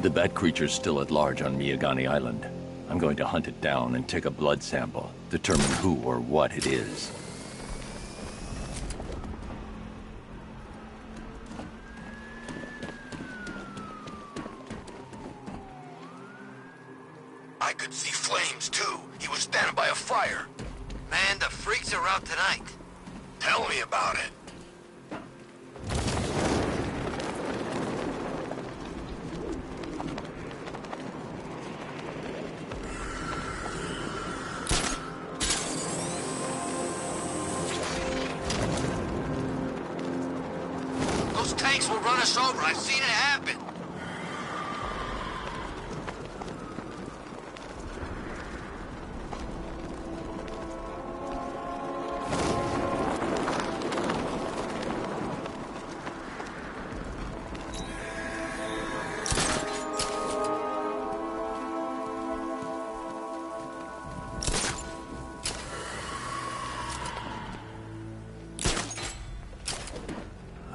The bat creature's still at large on Miyagani Island. I'm going to hunt it down and take a blood sample, determine who or what it is. I could see flames, too. He was standing by a fire. Man, the freaks are out tonight. Tell me about it. Those tanks will run us over. I've seen it happen.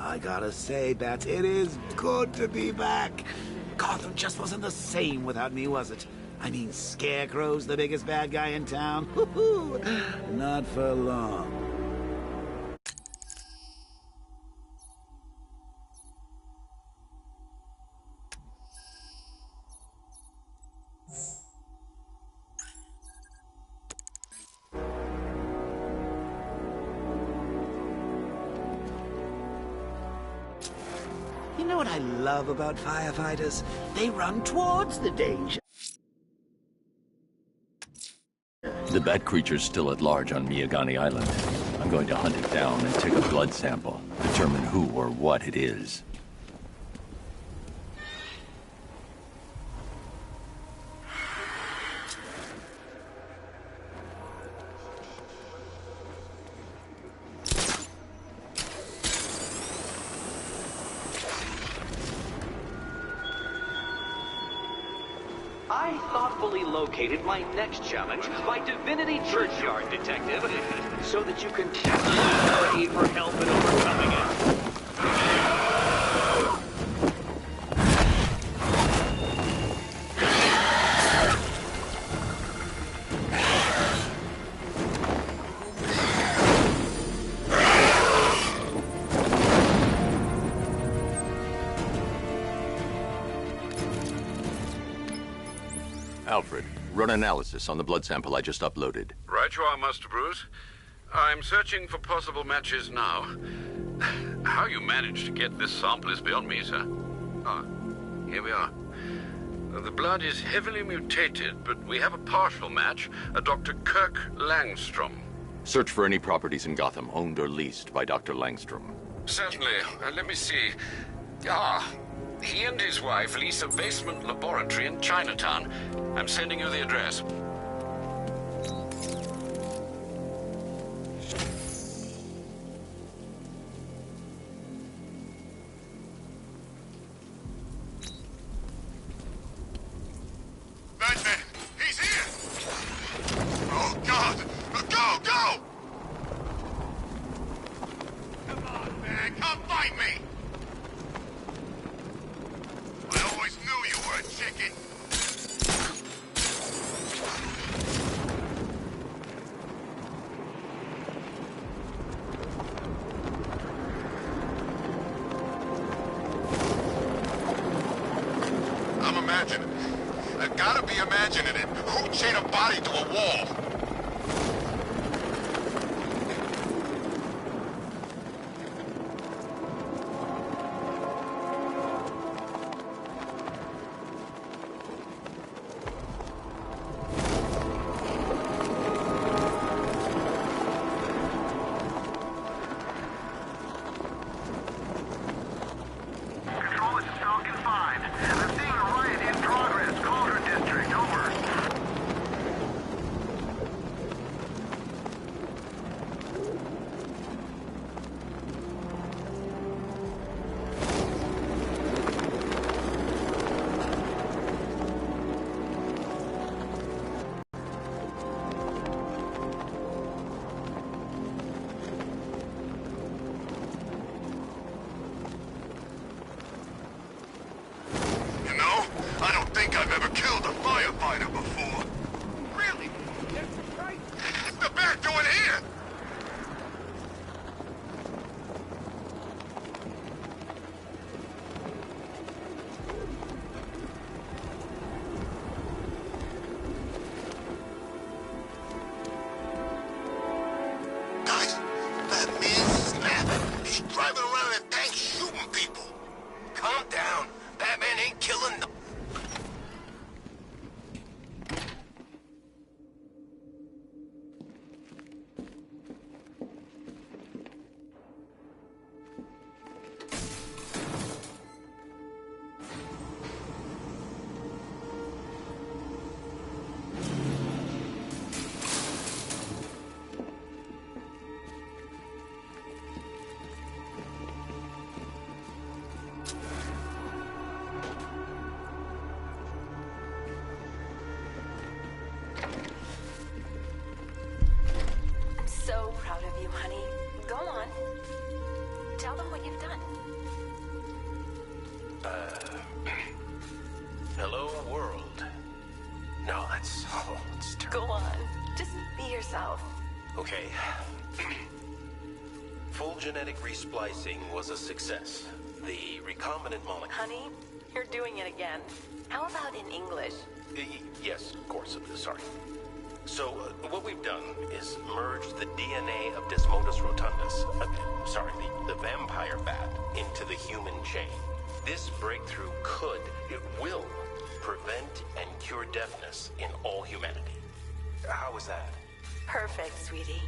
I gotta say, Bats, it is good to be back. Gotham just wasn't the same without me, was it? I mean, Scarecrow's the biggest bad guy in town. Not for long. You know what I love about firefighters? They run towards the danger. The bat creature's still at large on Miyagani Island. I'm going to hunt it down and take a blood sample, determine who or what it is. I thoughtfully located my next challenge by Divinity Churchyard, Detective, so that you can test your need for help in overcoming it. Alfred, run analysis on the blood sample I just uploaded. Right you are, Master Bruce. I'm searching for possible matches now. How you managed to get this sample is beyond me, sir. Ah, here we are. The blood is heavily mutated, but we have a partial match, a Dr. Kirk Langstrom. Search for any properties in Gotham owned or leased by Dr. Langstrom. Certainly. Let me see. Ah, he and his wife lease a basement laboratory in Chinatown. I'm sending you the address. Batman! He's here! Oh, God! Go, go! Come on, man! Come fight me! I always knew you were a chicken! I'm imagining. I gotta be imagining it. Who chained a body to a wall? Control, this is Falcon 5. I'm seeing a riot in progress. Cauldron District, over. it's Go terrible. on. Just be yourself. Okay. Full genetic resplicing was a success. The recombinant molecule... Honey, you're doing it again. How about in English? Yes, of course. Sorry. So, what we've done is merged the DNA of Desmodus rotundus, the vampire bat, into the human chain. This breakthrough it will, prevent and cure deafness in all humanity. How is that? Perfect, sweetie.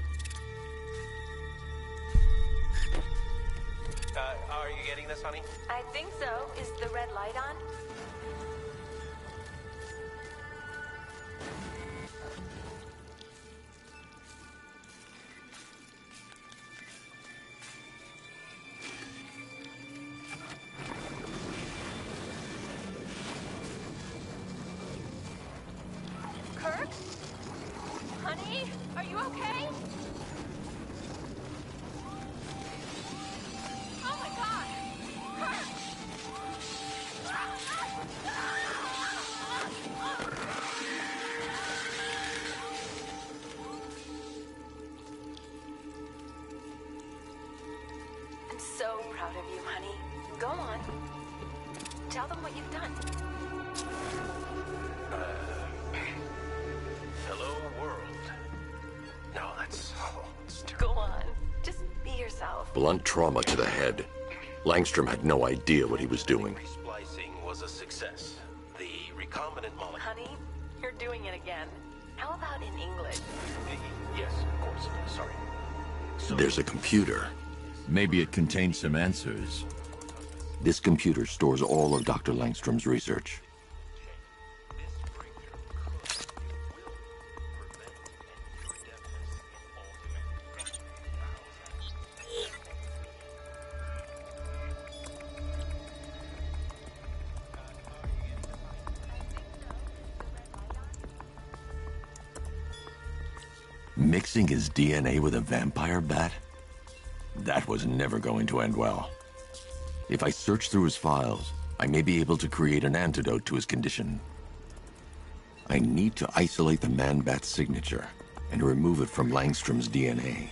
Are you getting this, honey? I think so. Is the red light on? Kirk? Honey, are you okay? Oh my God! Kirk! I'm so proud of you, honey. Go on. Tell them what you've done. Hello, world. No, it's terrible. Go on. Just be yourself. Blunt trauma to the head. Langstrom had no idea what he was doing. Resplicing was a success. The recombinant molecule... Honey, you're doing it again. How about in English? Yes, of course. Sorry. There's a computer. Maybe it contains some answers. This computer stores all of Dr. Langstrom's research. Mixing his DNA with a vampire bat? That was never going to end well. If I search through his files, I may be able to create an antidote to his condition. I need to isolate the man-bat's signature and remove it from Langstrom's DNA.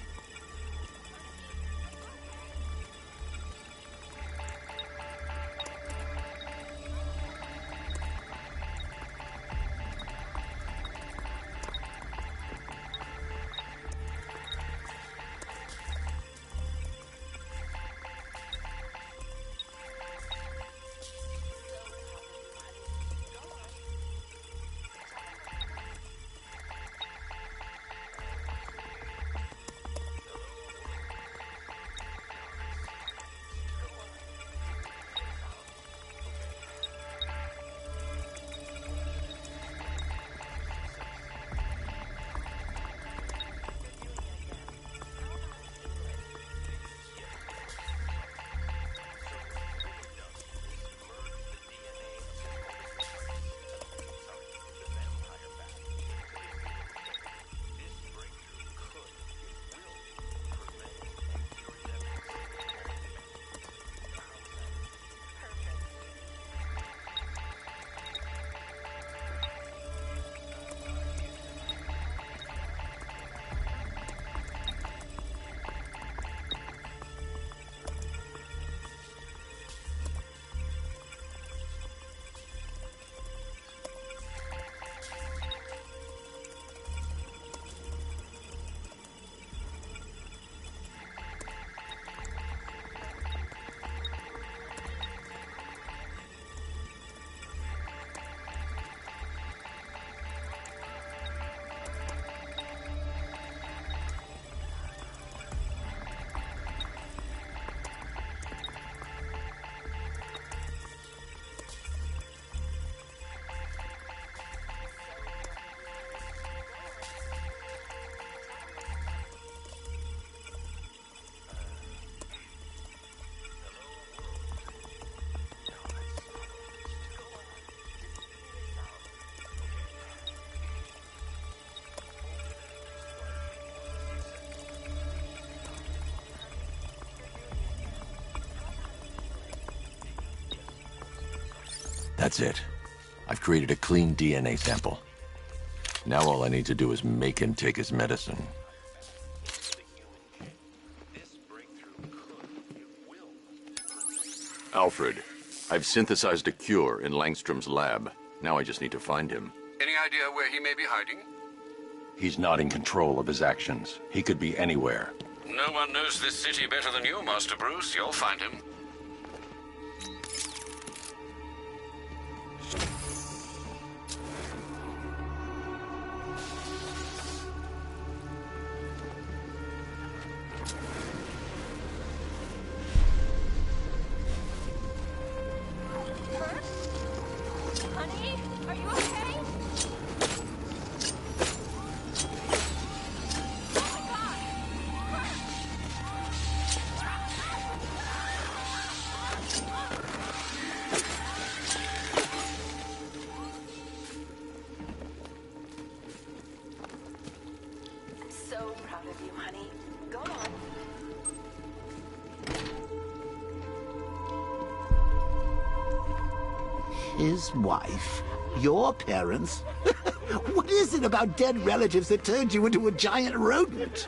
That's it. I've created a clean DNA sample. Now all I need to do is make him take his medicine. Alfred, I've synthesized a cure in Langstrom's lab. Now I just need to find him. Any idea where he may be hiding? He's not in control of his actions. He could be anywhere. No one knows this city better than you, Master Bruce. You'll find him. Honey, are you okay? Oh my God! I'm so proud of you, honey. Go on. His wife? Your parents? What is it about dead relatives that turned you into a giant rodent?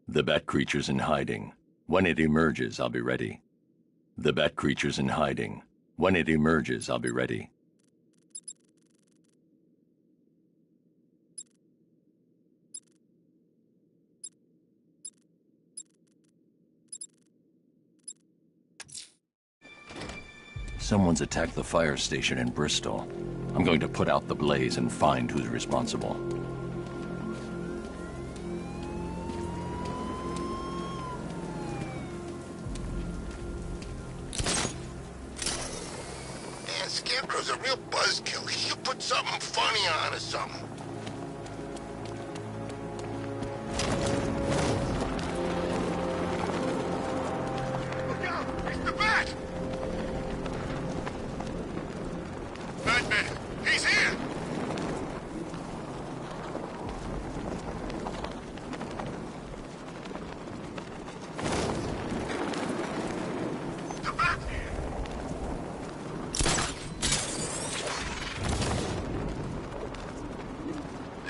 The bat creature's in hiding. When it emerges, I'll be ready. The bat creature's in hiding. When it emerges, I'll be ready. Someone's attacked the fire station in Bristol. I'm going to put out the blaze and find who's responsible. Man, Scarecrow's a real buzzkill. He should put something funny on or something. Look out! It's the bat! Batman! He's here! The bat's here!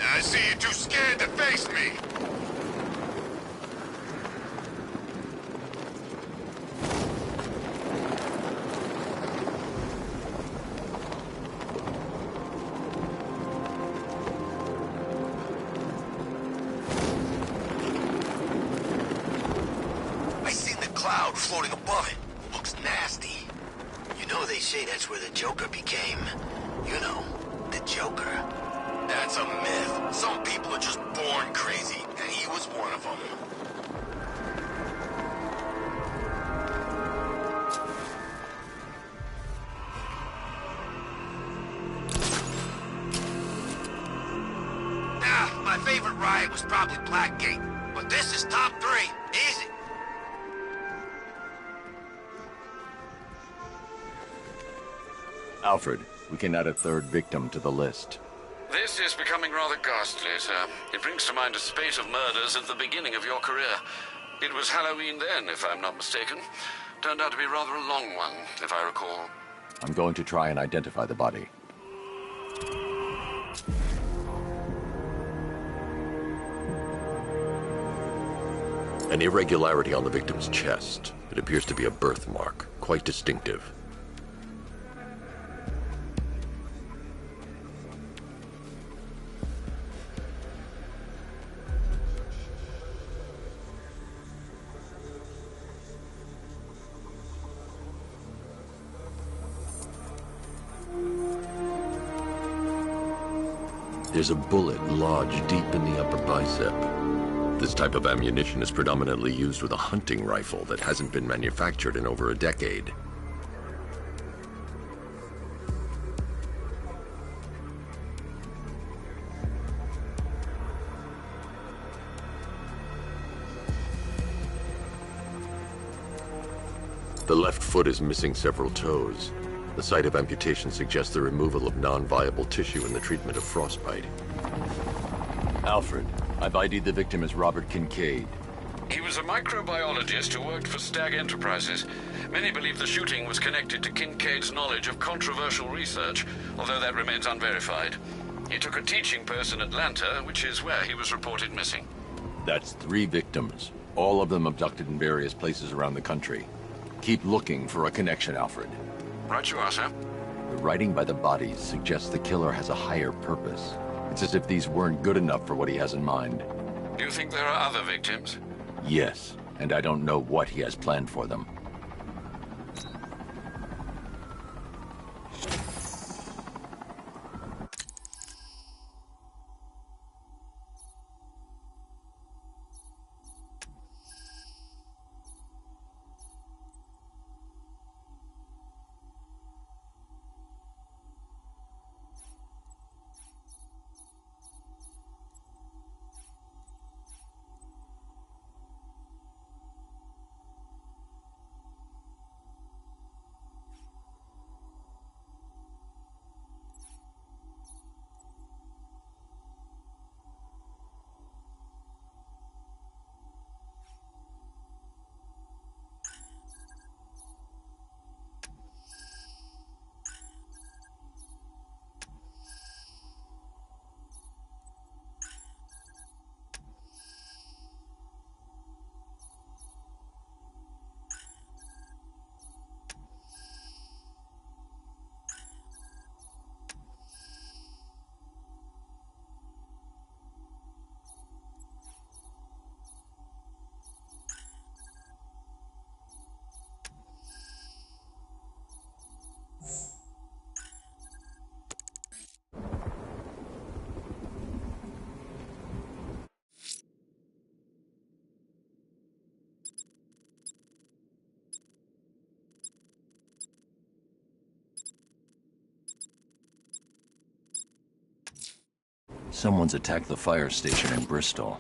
I see you're too scared to face me. I seen the cloud floating above it. Looks nasty. You know they say that's where the Joker became. You know, the Joker. That's a myth. Some people are just born crazy, and he was one of them. My favorite ride was probably Blackgate, but this is top 3. Easy. Alfred, we can add a third victim to the list. This is becoming rather ghastly, sir. It brings to mind a spate of murders at the beginning of your career. It was Halloween then, if I'm not mistaken. Turned out to be rather a long one, if I recall. I'm going to try and identify the body. An irregularity on the victim's chest. It appears to be a birthmark, quite distinctive. There's a bullet lodged deep in the upper bicep. This type of ammunition is predominantly used with a hunting rifle that hasn't been manufactured in over a decade. The left foot is missing several toes. The site of amputation suggests the removal of non-viable tissue in the treatment of frostbite. Alfred, I've ID'd the victim as Robert Kincaid. He was a microbiologist who worked for Stag Enterprises. Many believe the shooting was connected to Kincaid's knowledge of controversial research, although that remains unverified. He took a teaching post in Atlanta, which is where he was reported missing. That's 3 victims, all of them abducted in various places around the country. Keep looking for a connection, Alfred. Right you are, sir. The writing by the bodies suggests the killer has a higher purpose. It's as if these weren't good enough for what he has in mind. Do you think there are other victims? Yes, and I don't know what he has planned for them. Someone's attacked the fire station in Bristol.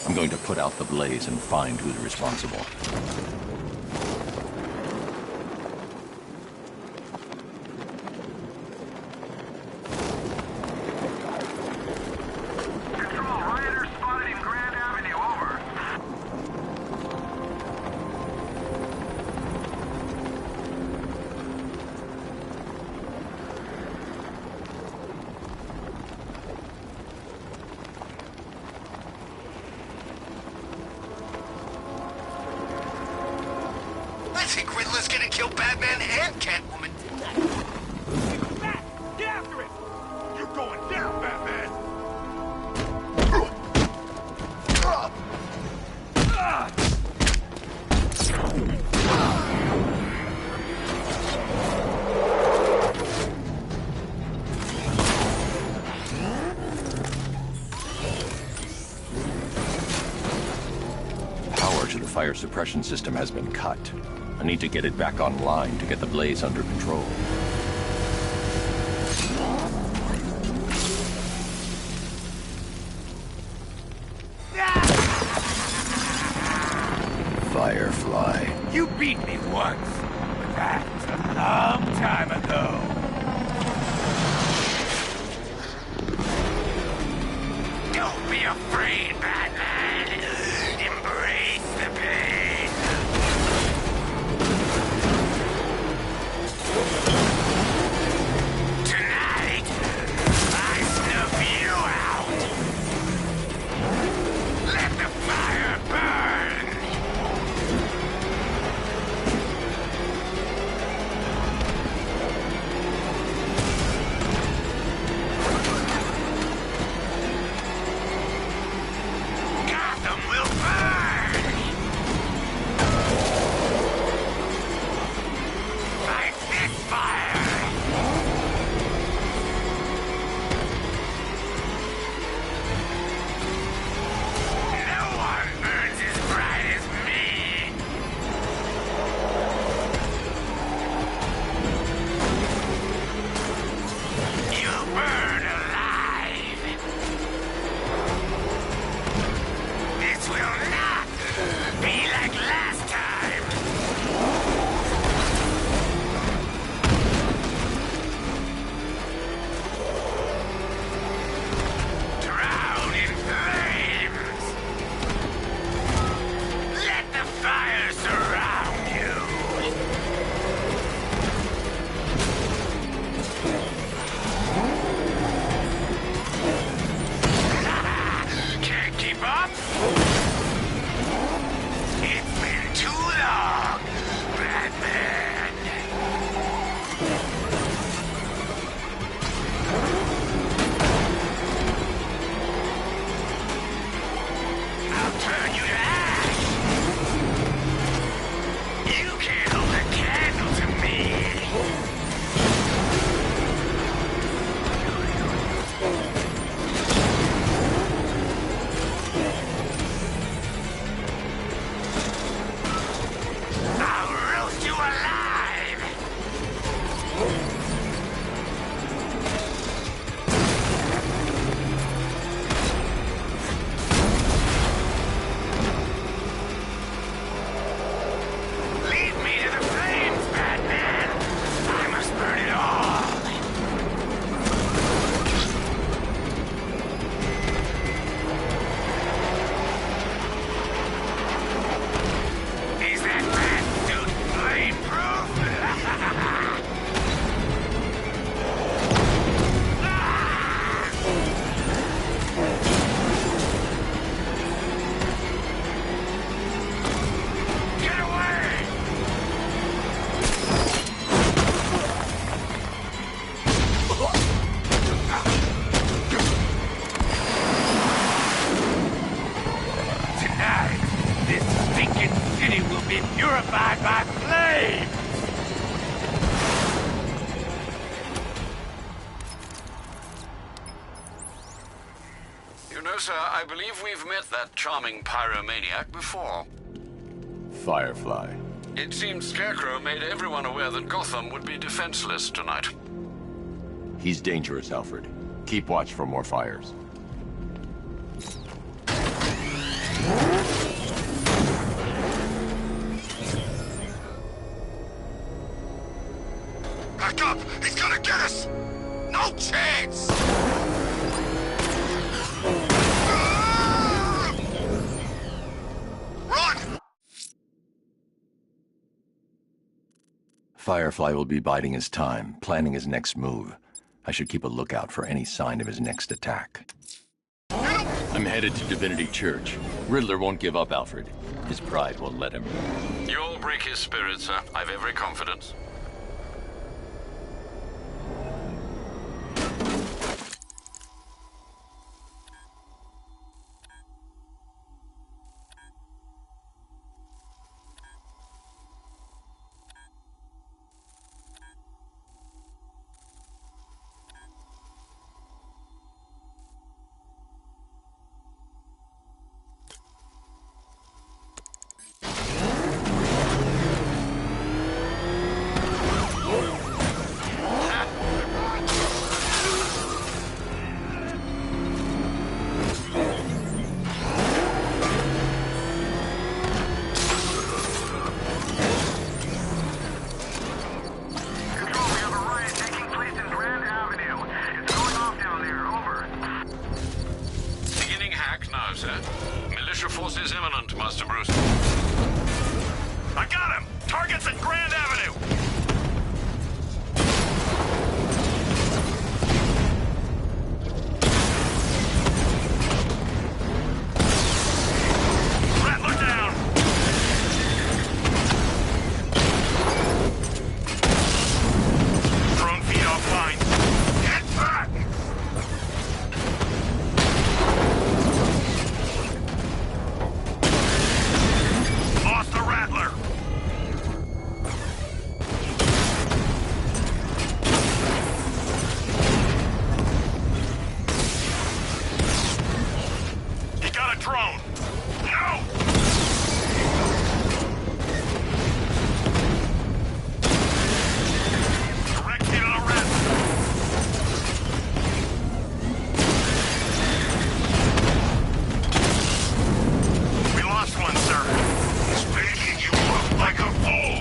I'm going to put out the blaze and find who's responsible. Control, rioters spotted in Grand Avenue, over. I think Riddler's gonna kill Batman and Catwoman. Bat, get after it! You're going down, Batman! Power to the fire suppression system has been cut. I need to get it back online to get the blaze under control. Firefly. You beat me once, but that was a long time ago. Don't be afraid, Batman. Embrace the pain. Tonight, I snuff you out. Let the fire burn. sir, I believe we've met that charming pyromaniac before. Firefly. It seems Scarecrow made everyone aware that Gotham would be defenseless tonight. He's dangerous, Alfred. Keep watch for more fires. Back up! He's gonna get us! No chance! Run! Firefly will be biding his time, planning his next move. I should keep a lookout for any sign of his next attack. I'm headed to Divinity Church. Riddler won't give up, Alfred. His pride won't let him. You'll break his spirit, sir. I've every confidence. Militia forces imminent, Master Bruce. I got him! Target's at Grand Avenue! Rattler down! Drone feed offline. Get back! Lost the Rattler! He got a drone! No! Direct hit on a Rattler! We lost one, sir. He's making you look like a fool!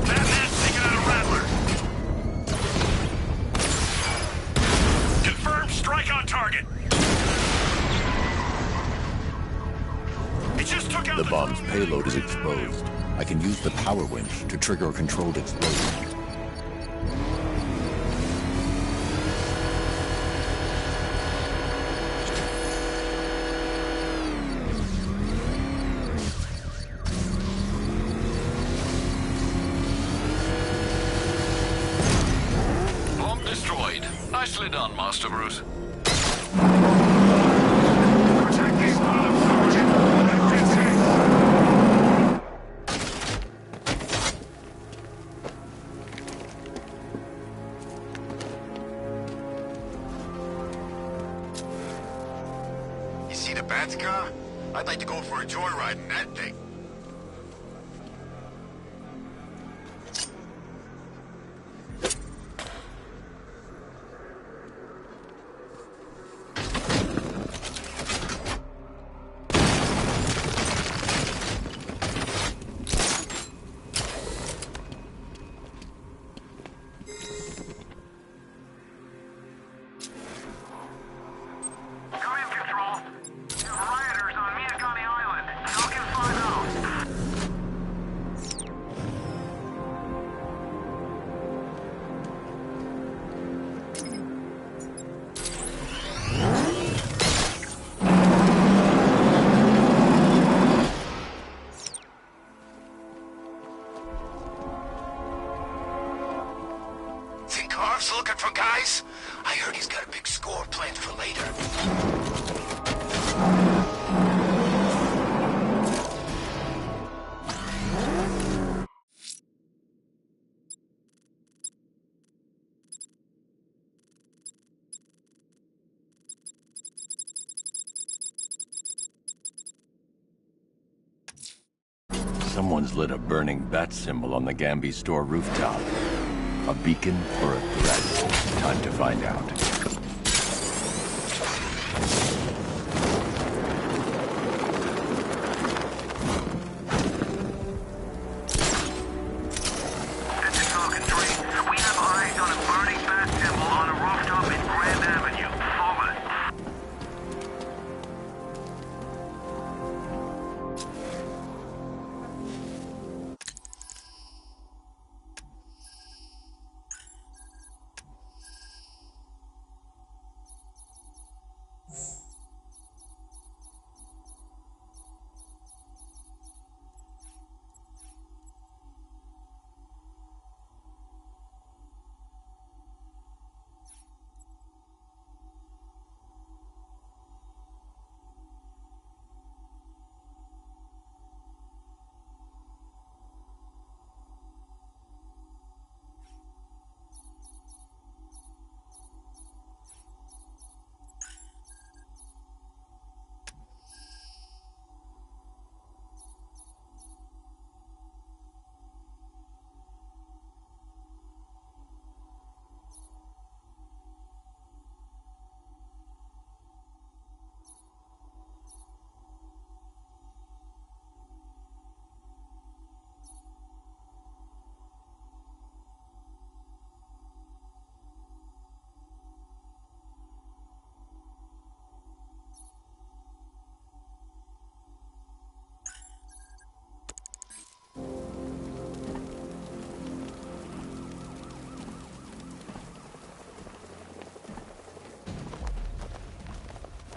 Batman's taking out a Rattler! Confirmed strike on target! He just took out The bomb's payload is exposed. I can use the power winch to trigger a controlled explosion. Bomb destroyed. Nicely done, Master Bruce. Protect these bombs, Sergeant! That's it! You see the Bat's car? I'd like to go for a joyride in that thing. Come in, Control. There's rioters on Miagani Island. Falcon 5 out. Think Harv's looking for guys? I heard he's got a big score planned for later. Someone's lit a burning bat symbol on the Gambi store rooftop. A beacon or a threat? Time to find out.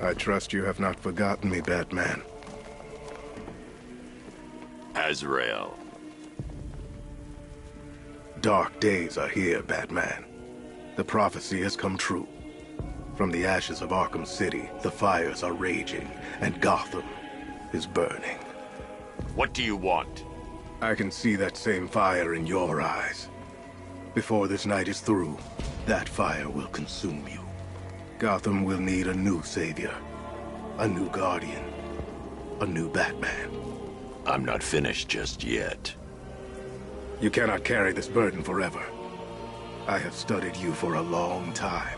I trust you have not forgotten me, Batman. Azrael. Dark days are here, Batman. The prophecy has come true. From the ashes of Arkham City, the fires are raging, and Gotham is burning. What do you want? I can see that same fire in your eyes. Before this night is through, that fire will consume you. Gotham will need a new savior, a new guardian, a new Batman. I'm not finished just yet. You cannot carry this burden forever. I have studied you for a long time.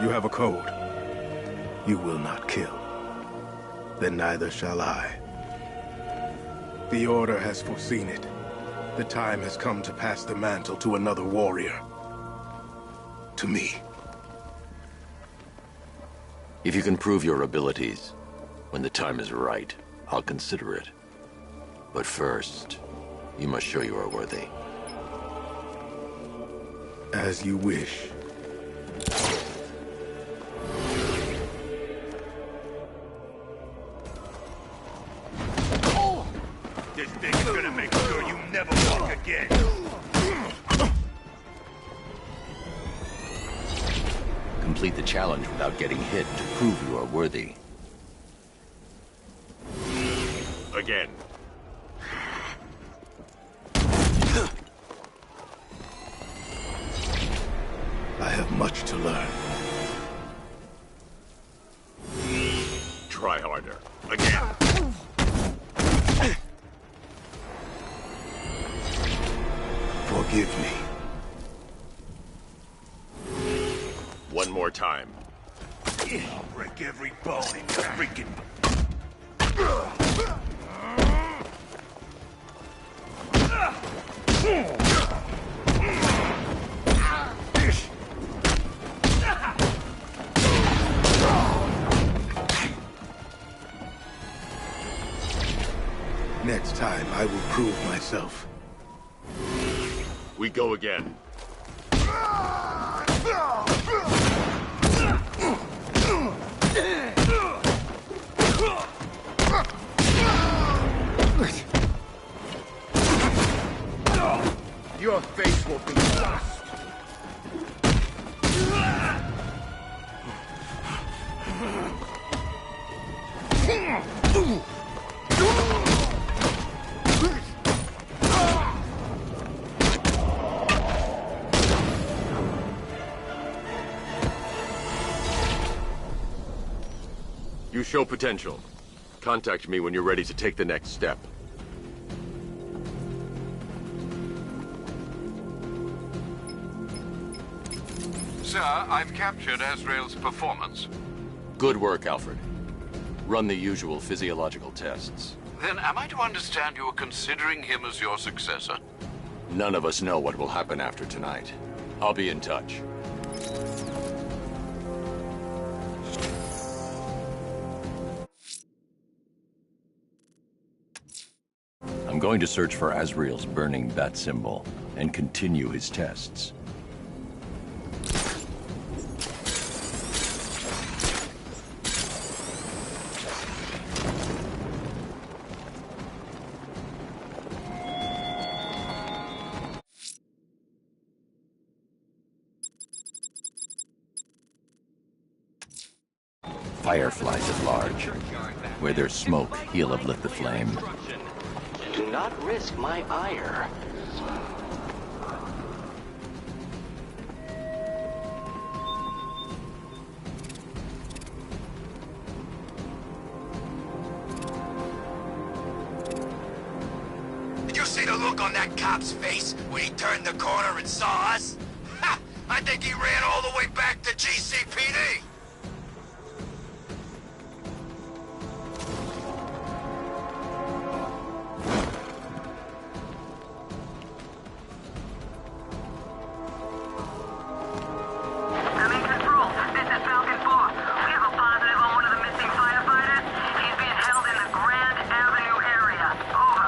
You have a code. You will not kill. Then neither shall I. The Order has foreseen it. The time has come to pass the mantle to another warrior. To me. If you can prove your abilities, when the time is right, I'll consider it. But first, you must show you are worthy. As you wish. This thing is gonna make sure you never walk again. Complete the challenge without getting hit to prove you are worthy. Again. I have much to learn. Try harder. Again. Forgive me. One more time. I'll break every bone in your freaking... Next time, I will prove myself. We go again. Your face will be dust. You show potential. Contact me when you're ready to take the next step. Sir, I've captured Azrael's performance. Good work, Alfred. Run the usual physiological tests. Then am I to understand you are considering him as your successor? None of us know what will happen after tonight. I'll be in touch. I'm going to search for Azrael's burning bat symbol and continue his tests. Fireflies at large. Where there's smoke, he'll have lit the flame. Do not risk my ire. Did you see the look on that cop's face when he turned the corner and saw us? Ha! I think he ran all the way back to GCPD. I'm in control. This is Falcon 4. We have a positive on one of the missing firefighters. He's being held in the Grand Avenue area. Over.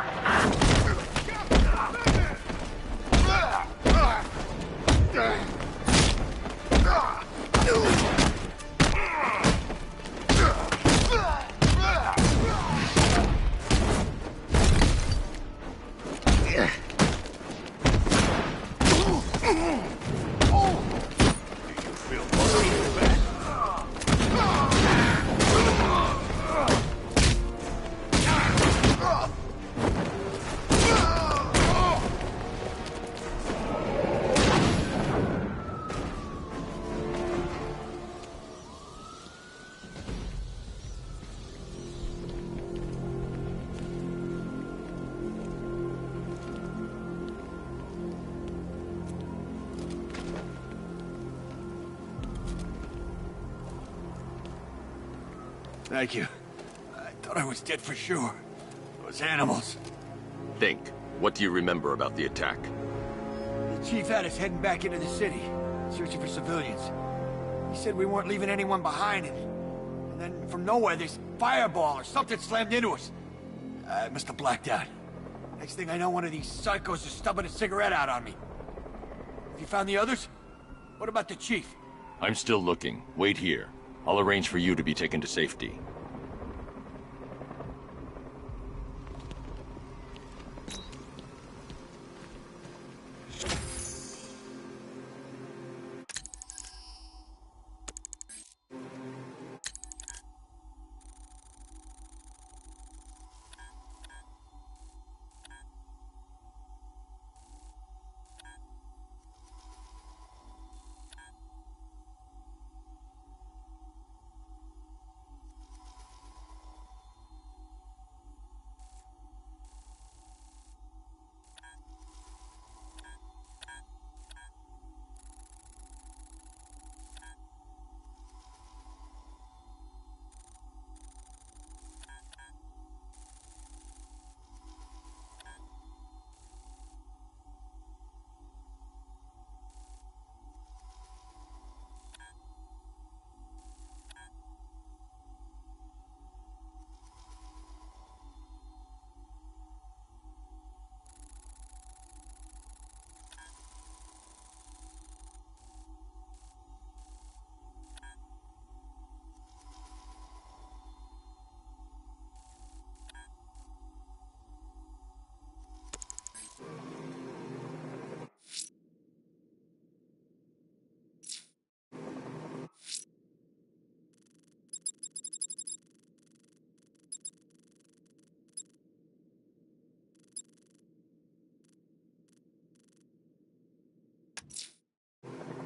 Thank you. I thought I was dead for sure. Those animals. Think. What do you remember about the attack? The chief had us heading back into the city, searching for civilians. He said we weren't leaving anyone behind, and then from nowhere, this fireball or something slammed into us. I must have blacked out. Next thing I know, one of these psychos is stubbing a cigarette out on me. Have you found the others? What about the chief? I'm still looking. Wait here. I'll arrange for you to be taken to safety.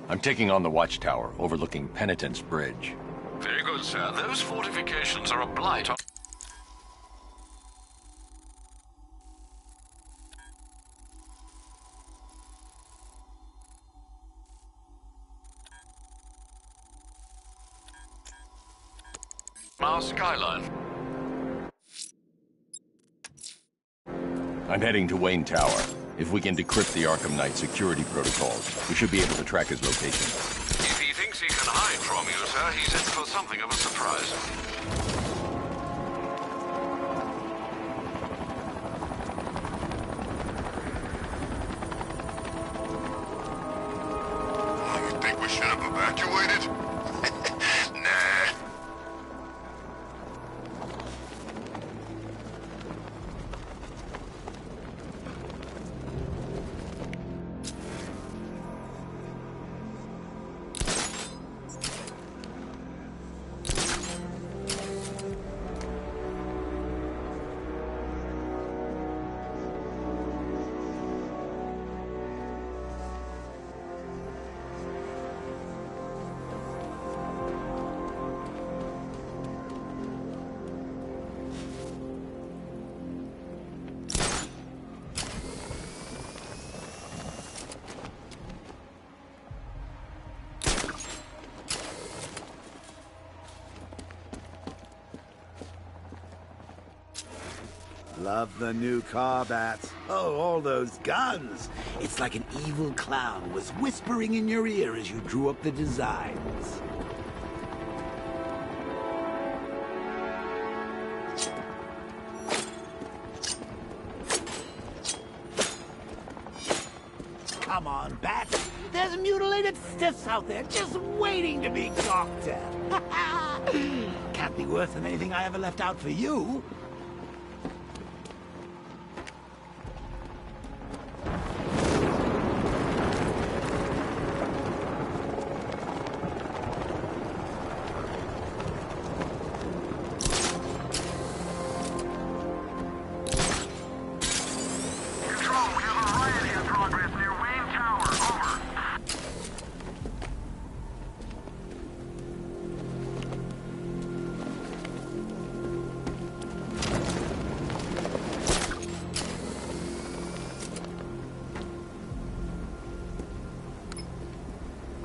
I'm taking on the watchtower overlooking Penitence Bridge. Very good, sir. Those fortifications are a blight on... our skyline. I'm heading to Wayne Tower. If we can decrypt the Arkham Knight security protocols, we should be able to track his location. If he thinks he can hide from you, sir, he's in for something of a surprise. You think we should have evacuated? Nah. Love the new car, Bats. Oh, all those guns. It's like an evil clown was whispering in your ear as you drew up the designs. Come on, Bats. There's mutilated stiffs out there just waiting to be gawked at. Can't be worse than anything I ever left out for you.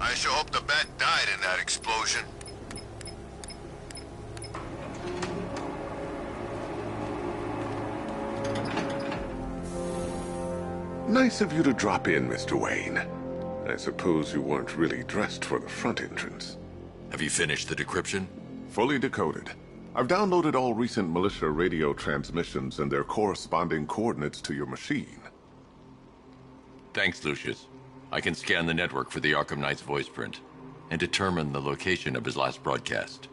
I sure hope the bat died in that explosion. Nice of you to drop in, Mr. Wayne. I suppose you weren't really dressed for the front entrance. Have you finished the decryption? Fully decoded. I've downloaded all recent militia radio transmissions and their corresponding coordinates to your machine. Thanks, Lucius. I can scan the network for the Arkham Knight's voice print and determine the location of his last broadcast.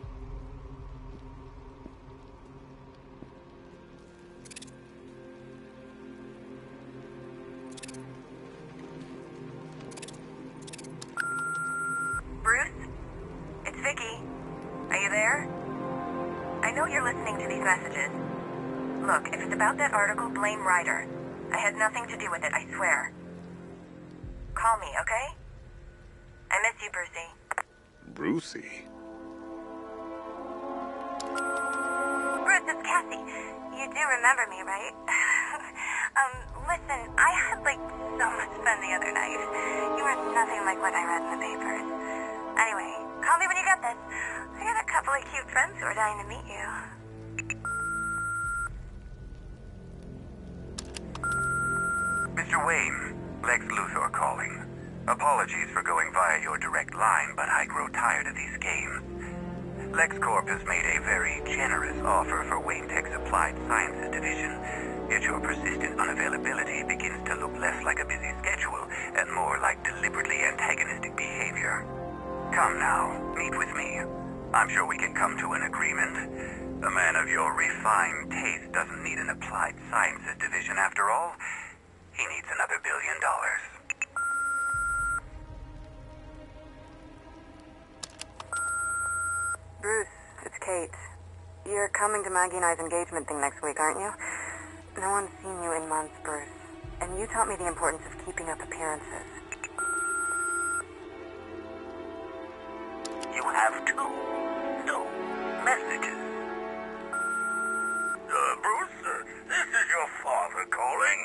Bruce? It's Vicky. Are you there? I know you're listening to these messages. Look, if it's about that article, blame Ryder. I had nothing to do with it, I swear. Call me, okay? I miss you, Brucey. Brucey? Bruce, it's Cassie. You do remember me, right? Listen, I had, so much fun the other night. You were nothing like what I read in the papers. Anyway, call me when you get this. I got a couple of cute friends who are dying to meet you. Mr. Wayne, Lex Luthor calling. Apologies for going via your direct line, but I grow tired of these games. LexCorp has made a very generous offer for Wayne Tech's Applied Sciences division, yet your persistent unavailability begins to look less like a busy schedule and more like deliberately antagonistic behavior. Come now, meet with me. I'm sure we can come to an agreement. A man of your refined taste doesn't need an Applied Sciences division after all. He needs another $1 billion. Bruce, it's Kate. You're coming to Maggie and I's engagement thing next week, aren't you? No one's seen you in months, Bruce. And you taught me the importance of keeping up appearances. You have two. No messages. Bruce, this is your father calling.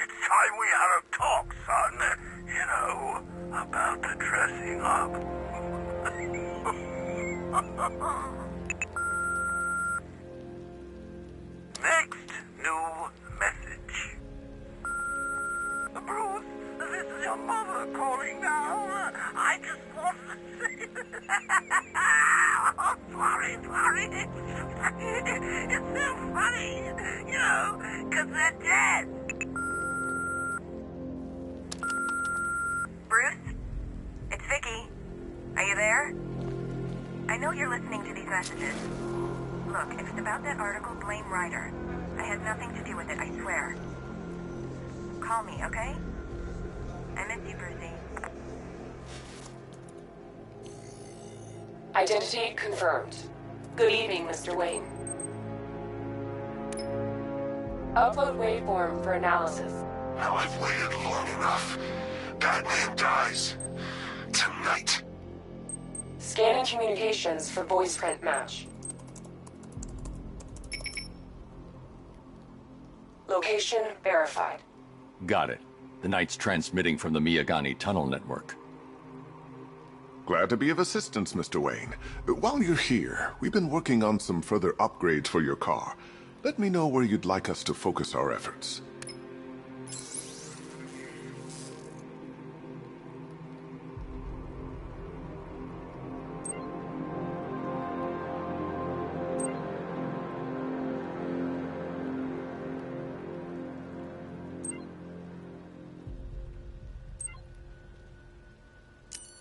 It's time we had a talk, son. You know, about the dressing up. mother calling now. I just want to say... Oh, sorry. It's so funny, you know, because they're dead. Bruce? It's Vicky. Are you there? I know you're listening to these messages. Look, if it's about that article, blame Ryder. I had nothing to do with it, I swear. Call me, okay? I miss you, Brucey. Identity confirmed. Good evening, Mr. Wayne. Upload waveform for analysis. Now I've waited long enough. Batman dies. Tonight. Scanning communications for voice print match. Location verified. Got it. The Knight's transmitting from the Miyagani tunnel network. Glad to be of assistance, Mr. Wayne. While you're here, we've been working on some further upgrades for your car. Let me know where you'd like us to focus our efforts.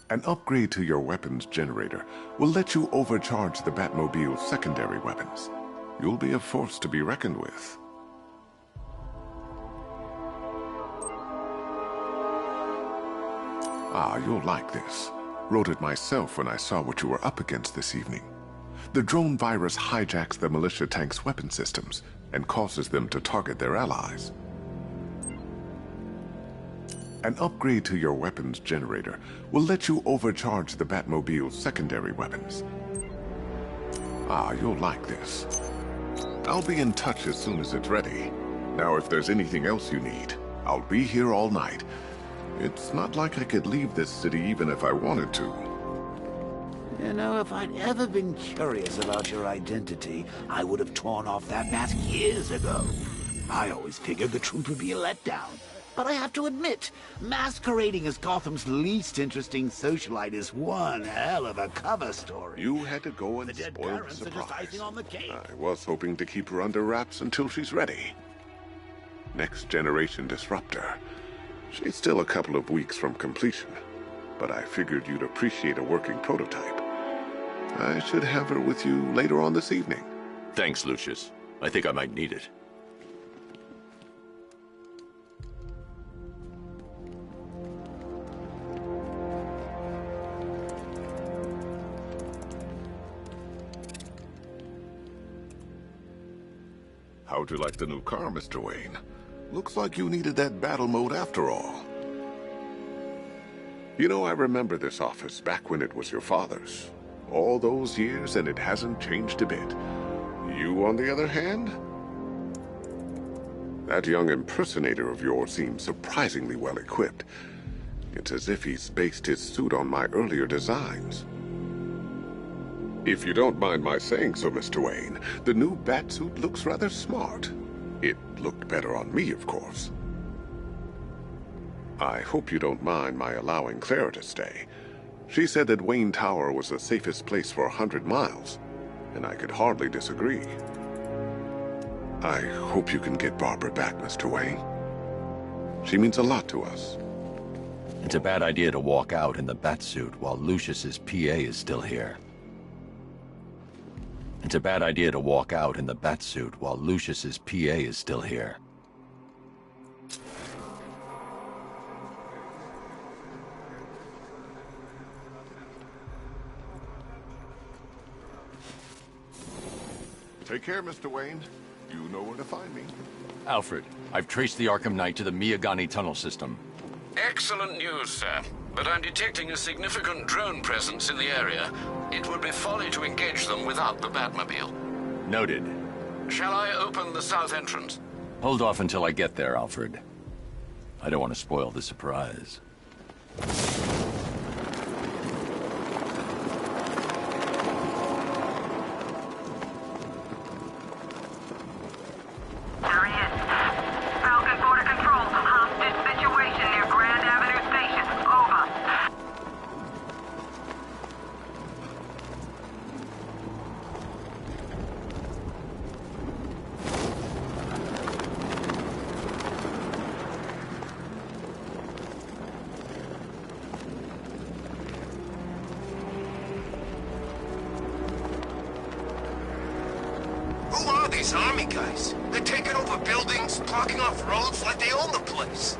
An upgrade to your weapons generator will let you overcharge the Batmobile's secondary weapons. You'll be a force to be reckoned with. Ah, you'll like this. Wrote it myself when I saw what you were up against this evening. The drone virus hijacks the militia tank's weapon systems and causes them to target their allies. An upgrade to your weapons generator will let you overcharge the Batmobile's secondary weapons. Ah, you'll like this. I'll be in touch as soon as it's ready. Now, if there's anything else you need, I'll be here all night. It's not like I could leave this city even if I wanted to. You know, if I'd ever been curious about your identity, I would have torn off that mask years ago. I always figured the truth would be a letdown. But I have to admit, masquerading as Gotham's least interesting socialite is one hell of a cover story. You had to go and spoil the surprise. I was hoping to keep her under wraps until she's ready. Next generation disruptor. She's still a couple of weeks from completion, but I figured you'd appreciate a working prototype. I should have her with you later on this evening. Thanks, Lucius. I think I might need it. How'd you like the new car, Mr. Wayne? Looks like you needed that battle mode after all. You know, I remember this office back when it was your father's. All those years and it hasn't changed a bit. You, on the other hand? That young impersonator of yours seems surprisingly well equipped. It's as if he's based his suit on my earlier designs. If you don't mind my saying so, Mr. Wayne, the new Batsuit looks rather smart. It looked better on me, of course. I hope you don't mind my allowing Clara to stay. She said that Wayne Tower was the safest place for 100 miles, and I could hardly disagree. I hope you can get Barbara back, Mr. Wayne. She means a lot to us. It's a bad idea to walk out in the Batsuit while Lucius's PA is still here. It's a bad idea to walk out in the Batsuit while Lucius's PA is still here. Take care, Mr. Wayne. You know where to find me. Alfred, I've traced the Arkham Knight to the Miyagani tunnel system. Excellent news, sir. But I'm detecting a significant drone presence in the area. It would be folly to engage them without the Batmobile. Noted. Shall I open the south entrance? Hold off until I get there, Alfred. I don't want to spoil the surprise. There he is. Falcon Border Control. Hostage situation near Grand Avenue Station. these army guys. They're taking over buildings, blocking off roads like they own the place.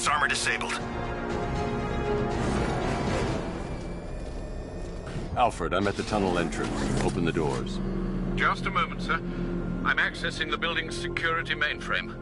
Armor disabled. Alfred, I'm at the tunnel entrance. Open the doors. Just a moment, sir. I'm accessing the building's security mainframe.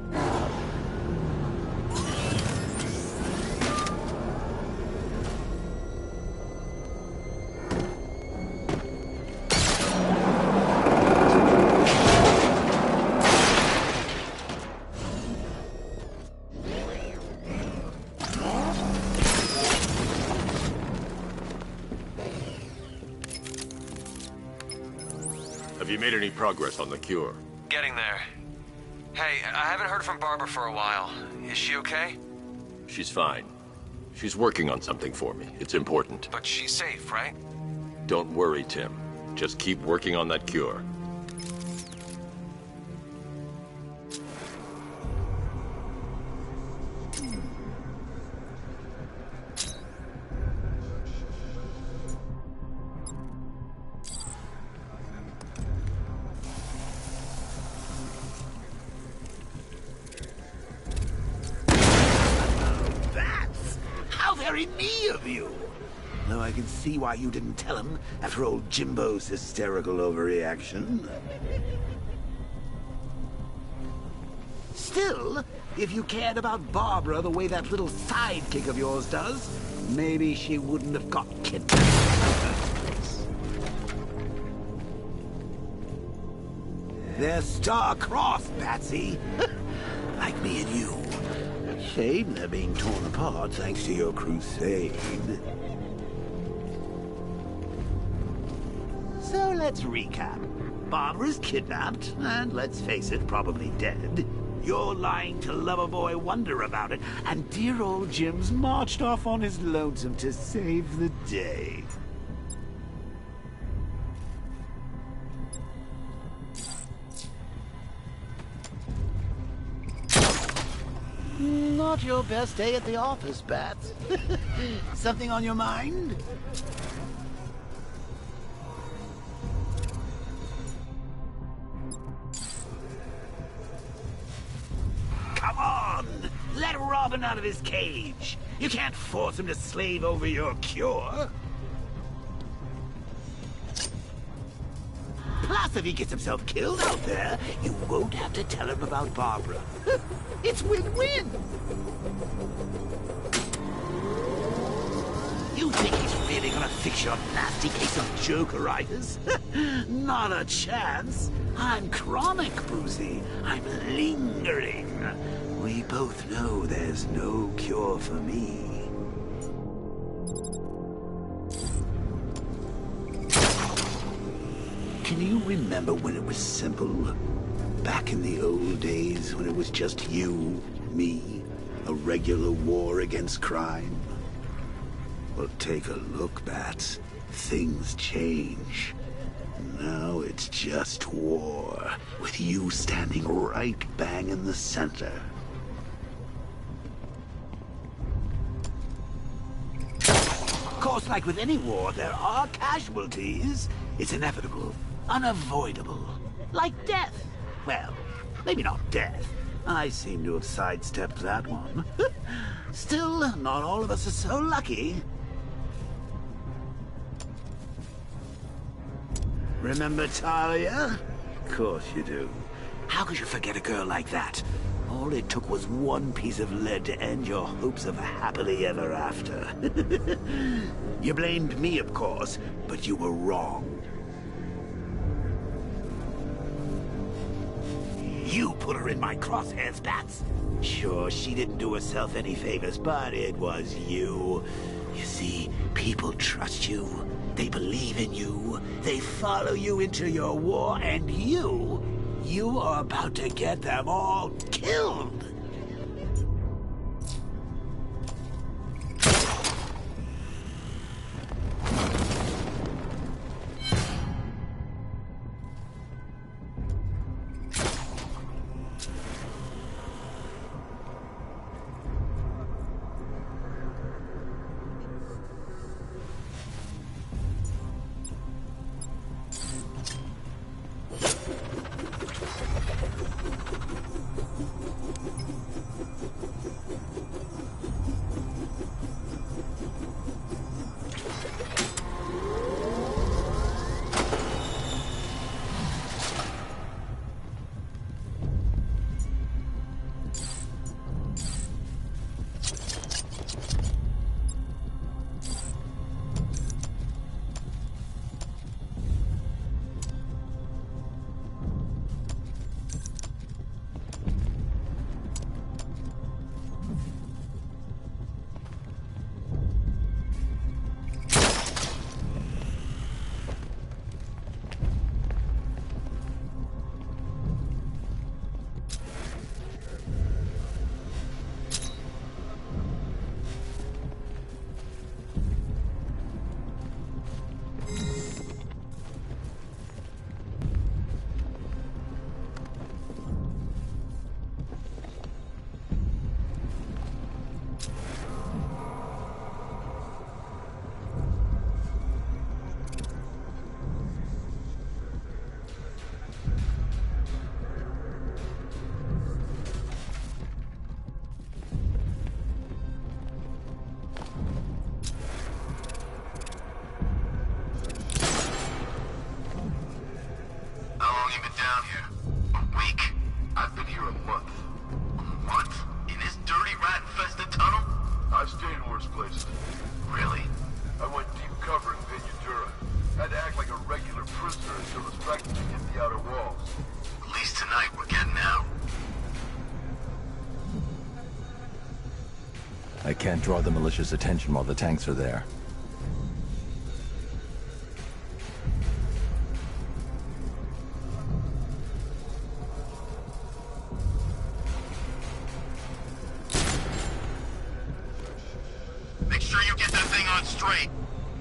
Have you made any progress on the cure? Getting there. Hey, I haven't heard from Barbara for a while. Is she okay? She's fine. She's working on something for me. It's important. But she's safe, right? Don't worry, Tim. Just keep working on that cure. Very me of you. Though I can see why you didn't tell him after old Jimbo's hysterical overreaction. Still, if you cared about Barbara the way that little sidekick of yours does, maybe she wouldn't have got kidnapped. They're star-crossed, Patsy. Like me and you. Shame they're being torn apart thanks to your crusade. So let's recap. Barbara's kidnapped, and let's face it, probably dead. You're lying to Loverboy Wonder about it, and dear old Jim's marched off on his lonesome to save the day. Not your best day at the office, Bats. Something on your mind? Come on! Let Robin out of his cage. You can't force him to slave over your cure. Plus, if he gets himself killed out there, you won't have to tell him about Barbara. It's win-win. You think he's really gonna fix your nasty case of Jokeritis? Not a chance. I'm chronic, Brucey. I'm lingering. We both know there's no cure for me. Can you remember when it was simple? Back in the old days when it was just you, me, a regular war against crime? Well, take a look, Bats. Things change. Now it's just war, with you standing right bang in the center. Of course, like with any war, there are casualties. It's inevitable, unavoidable. Like death. Well, maybe not death. I seem to have sidestepped that one. Still, not all of us are so lucky. Remember Talia? Of course you do. How could you forget a girl like that? All it took was one piece of lead to end your hopes of a happily ever after. You blamed me, of course, but you were wrong. You put her in my crosshairs, Bats. Sure, she didn't do herself any favors, but it was you. You see, people trust you. They believe in you. They follow you into your war, and you are about to get them all killed. I can't draw the militia's attention while the tanks are there. Make sure you get that thing on straight.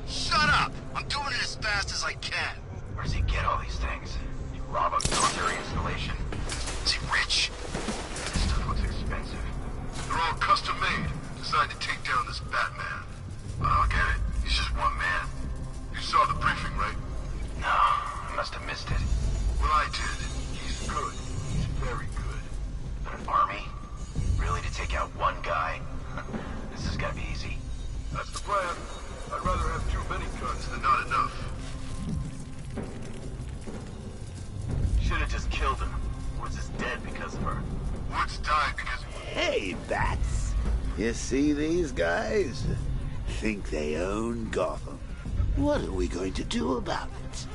Shut up! I'm doing it as fast as I can. Where does he get all these things? You rob a military installation? Is he rich? This stuff looks expensive. They're all custom made, designed to take down this Batman. But I'll get it. He's just one man. You saw the briefing, right? No, I must have missed it. Well, I did. He's good. He's very good. But an army? Really, to take out one guy? This has got to be easy. That's the plan. I'd rather have too many guns than not enough. Should have just killed him. Woods is dead because of her. Woods died because... Hey, Bats. You see these guys? Think they own Gotham. What are we going to do about it?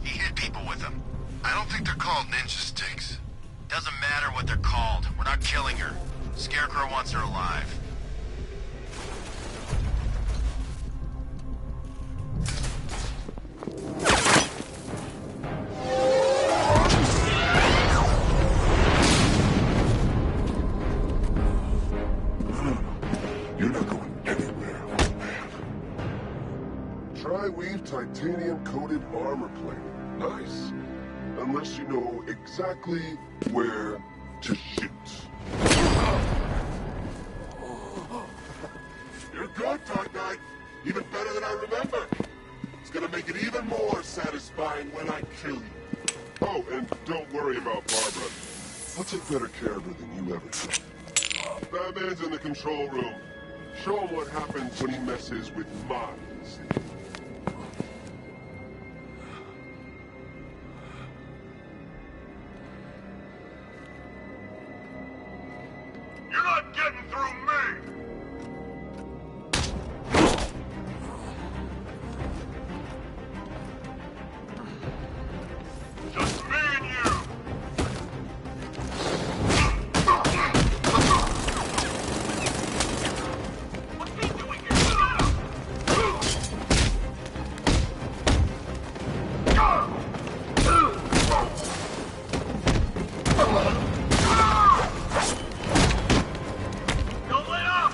He hit people with them. I don't think they're called ninja sticks. Doesn't matter what they're called. We're not killing her. Scarecrow wants her alive. You're not going anywhere, man. dye-weave titanium-coated armor plate. Nice. Unless you know exactly where to shoot. You're good, Dark Knight. Even better than I remember. It's gonna make it even more satisfying when I kill you. Oh, and don't worry about Barbara. I'll take better care of her than you ever did. Batman's in the control room. Show him what happens when he messes with minds. You're not getting through me! Just me and you! What's he doing here? Don't let up!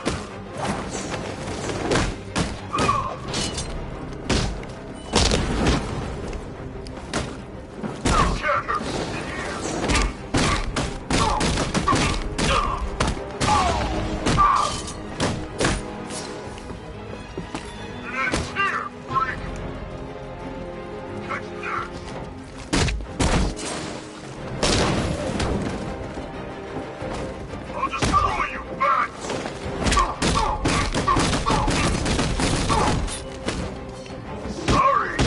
I'll just throw you back! Sorry!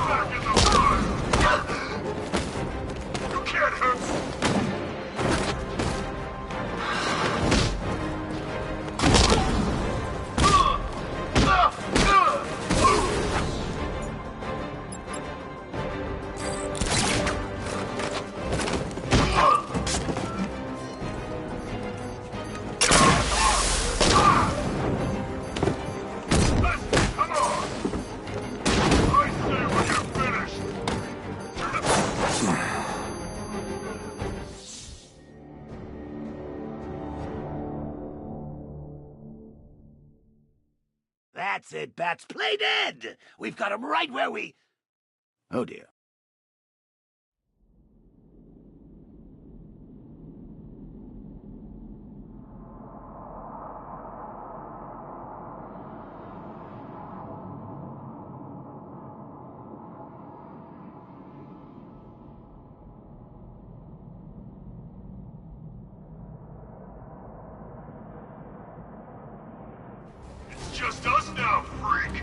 Back in the run! You can't hurt me! Come on! I say when you're finished! That's it, Bats. Play dead! We've got him right where we... Oh, dear. Just us now, freak!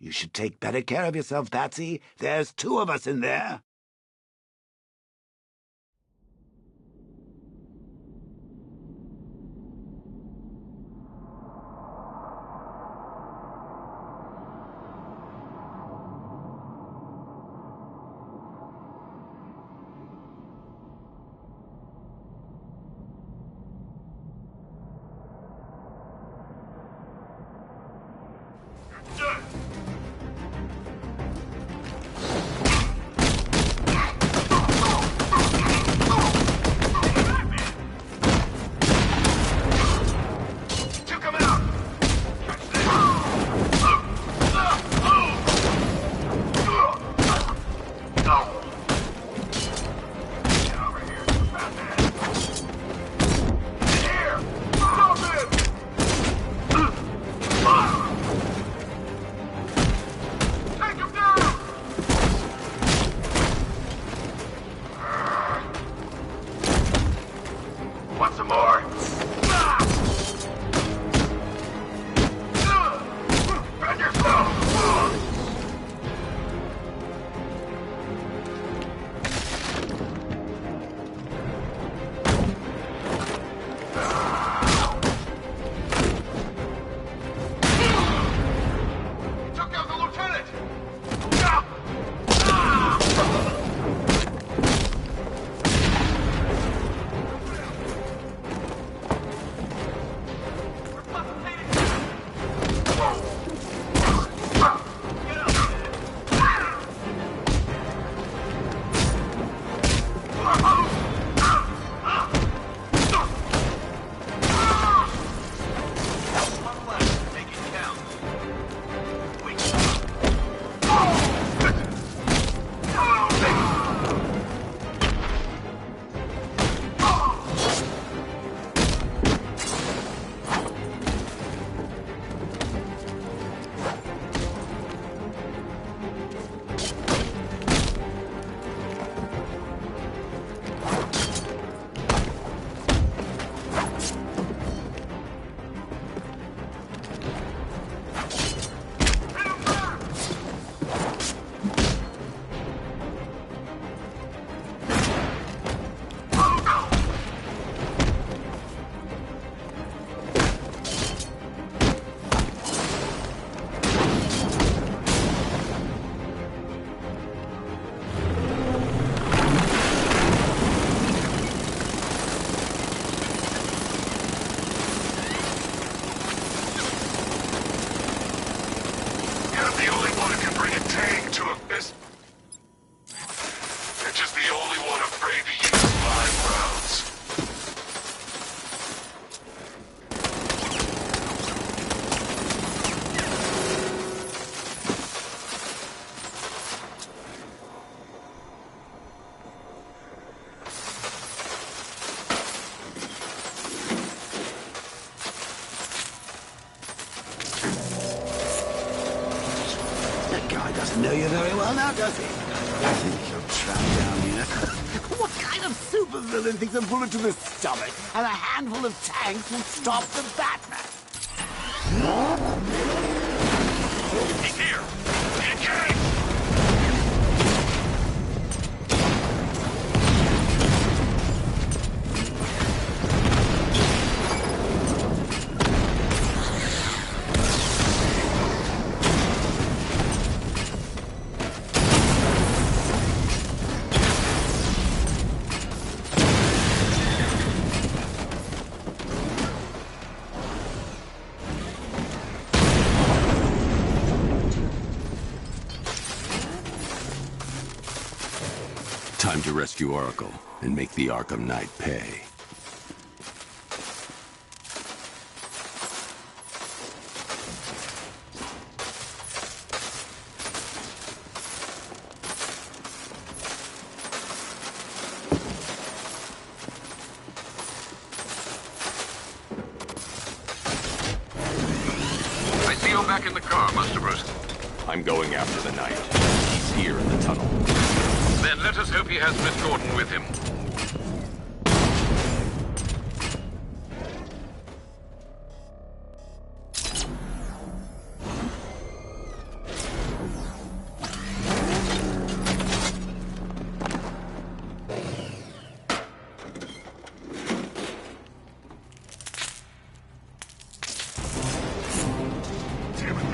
You should take better care of yourself, Patsy. There's 2 of us in there. Know you very well now, does he? I think you're trapped down here. What kind of supervillain thinks a bullet to the stomach and a handful of tanks will stop the Batman? He's here! Engage! Time to rescue Oracle and make the Arkham Knight pay. I see you're back in the car, Master Bruce. I'm going after the Knight. He's here in the tunnel. Then let us hope he has Miss Gordon with him.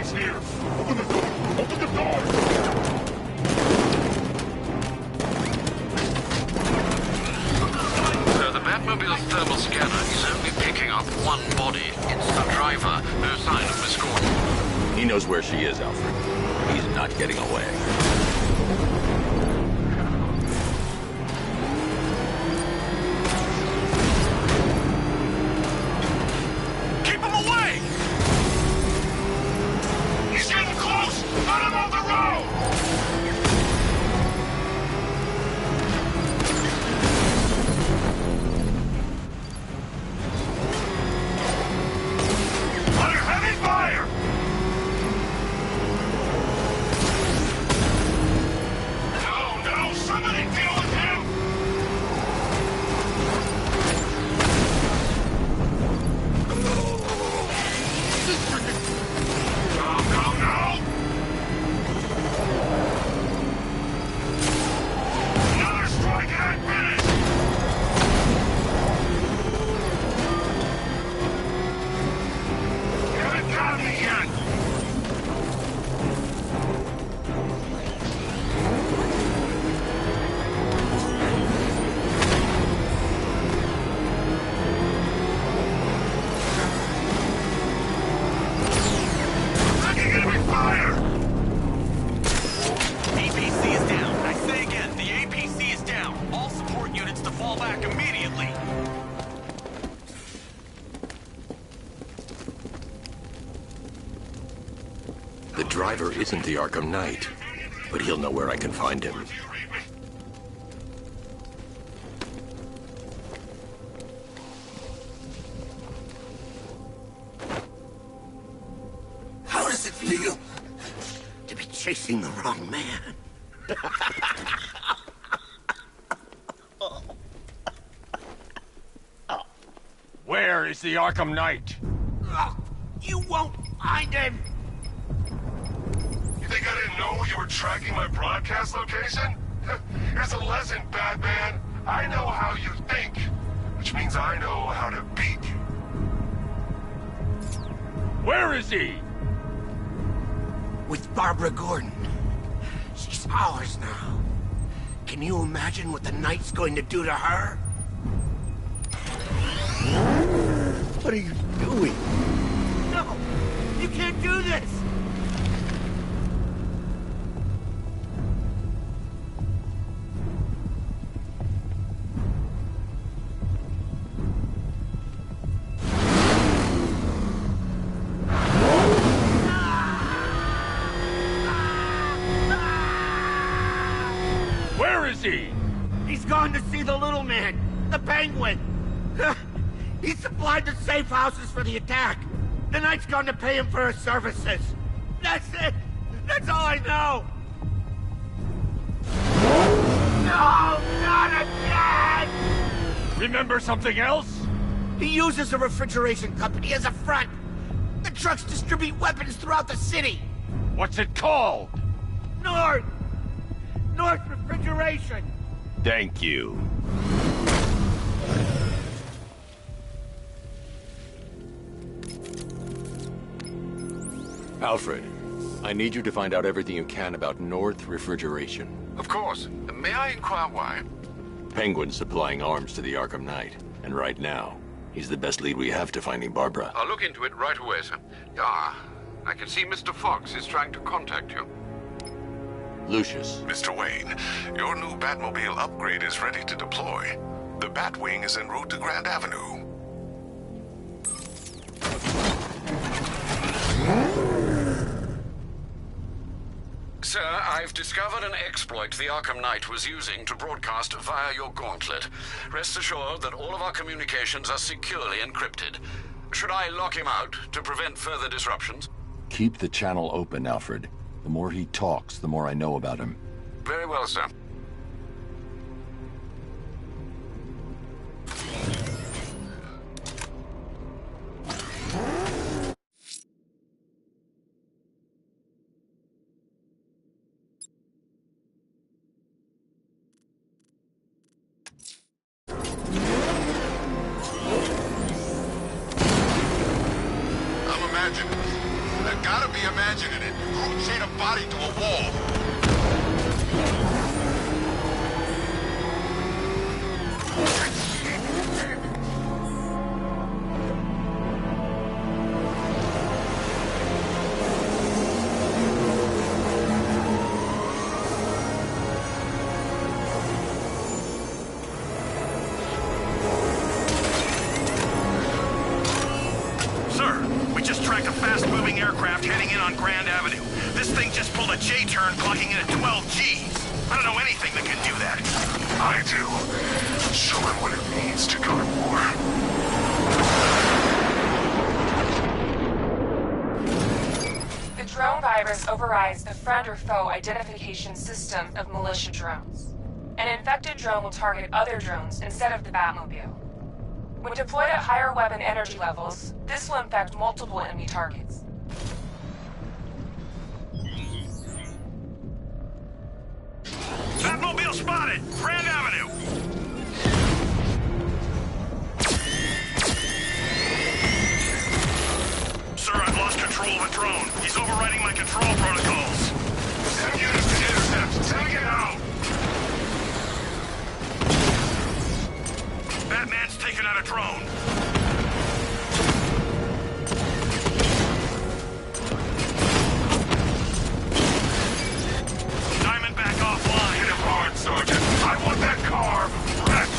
Someone's here! Open the door! Open the door! So the Batmobile's thermal scanner is only picking up one body. It's the driver. No sign of Miss Gordon. He knows where she is, Alfred. He's not getting away. Keep him away! He's getting close! Let him off the road! Under heavy fire! No, somebody deal with him! No! Another strike and I'm finished! You haven't got me yet! Taking enemy fire! APC is down. I say again, the APC is down. All support units to fall back immediately. The driver isn't the Arkham Knight, but he'll know where I can find him. How does it feel to be chasing the wrong man? Where is the Arkham Knight? You won't find him! You think I didn't know you were tracking my broadcast location? Here's a lesson, Batman. I know how you think, which means I know how to beat you. Where is he? With Barbara Gordon. She's ours now. Can you imagine what the Knight's going to do to her? What are you doing? No! You can't do this! Where is he? He's gone to see the little man, the Penguin. He supplied the safe houses for the attack. The Knight's gone to pay him for his services. That's it. That's all I know. No, not again! Remember something else? He uses a refrigeration company as a front. The trucks distribute weapons throughout the city. What's it called? North Refrigeration. Thank you. Alfred, I need you to find out everything you can about North Refrigeration. Of course. May I inquire why? Penguin's supplying arms to the Arkham Knight, and right now, he's the best lead we have to finding Barbara. I'll look into it right away, sir. Ah, I can see Mr. Fox is trying to contact you. Lucius. Mr. Wayne, your new Batmobile upgrade is ready to deploy. The Batwing is en route to Grand Avenue. Sir, I've discovered an exploit the Arkham Knight was using to broadcast via your gauntlet. Rest assured that all of our communications are securely encrypted. Should I lock him out to prevent further disruptions? Keep the channel open, Alfred. The more he talks, the more I know about him. Very well, sir. I gotta be imagining it. Who'd chain a body to a wall? Aircraft heading in on Grand Avenue. This thing just pulled a J-turn clocking in at 12 Gs. I don't know anything that can do that. I do. Show him what it means to go to war. The drone virus overrides the friend or foe identification system of militia drones. An infected drone will target other drones instead of the Batmobile. When deployed at higher weapon energy levels, this will infect multiple enemy targets. Batmobile spotted! Grand Avenue! Sir, I've lost control of a drone. He's overriding my control protocols. Send units to intercept. Take it out! Batman's taken out a drone. Sergeant, I want that car wrecked!